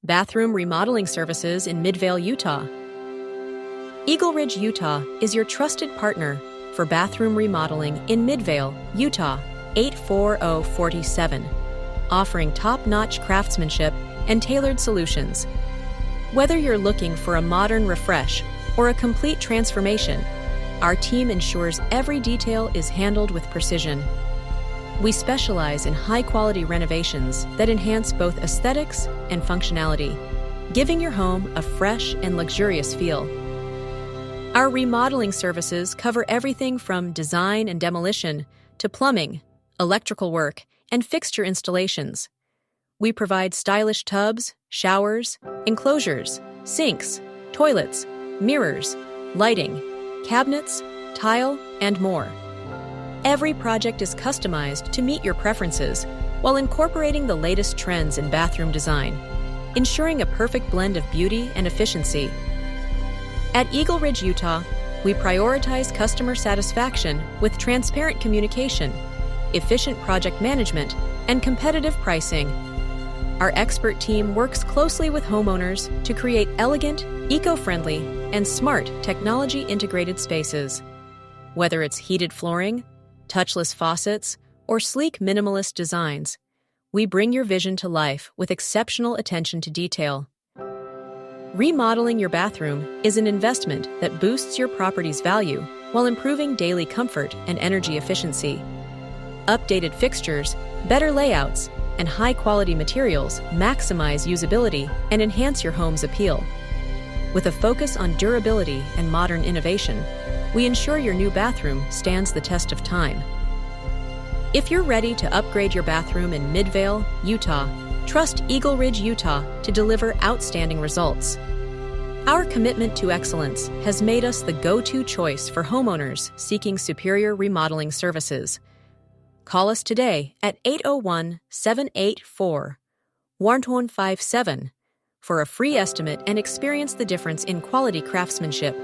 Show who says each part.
Speaker 1: bathroom remodeling services in Midvale, Utah. EagleRidge Utah is your trusted partner for bathroom remodeling in Midvale, Utah, 84047, offering top-notch craftsmanship and tailored solutions. Whether you're looking for a modern refresh or a complete transformation, our team ensures every detail is handled with precision. We specialize in high-quality renovations that enhance both aesthetics and functionality, giving your home a fresh and luxurious feel. Our remodeling services cover everything from design and demolition to plumbing, electrical work, and fixture installations. We provide stylish tubs, showers, enclosures, sinks, toilets, mirrors, lighting, cabinets, tile, and more. Every project is customized to meet your preferences while incorporating the latest trends in bathroom design, ensuring a perfect blend of beauty and efficiency. At EagleRidge Utah, we prioritize customer satisfaction with transparent communication, efficient project management, and competitive pricing. Our expert team works closely with homeowners to create elegant, eco-friendly, and smart technology-integrated spaces. Whether it's heated flooring, touchless faucets, or sleek minimalist designs, we bring your vision to life with exceptional attention to detail. Remodeling your bathroom is an investment that boosts your property's value while improving daily comfort and energy efficiency. Updated fixtures, better layouts, and high-quality materials maximize usability and enhance your home's appeal. With a focus on durability and modern innovation, we ensure your new bathroom stands the test of time. If you're ready to upgrade your bathroom in Midvale, Utah, trust EagleRidge Utah to deliver outstanding results. Our commitment to excellence has made us the go-to choice for homeowners seeking superior remodeling services. Call us today at 801-784-1157 for a free estimate and experience the difference in quality craftsmanship.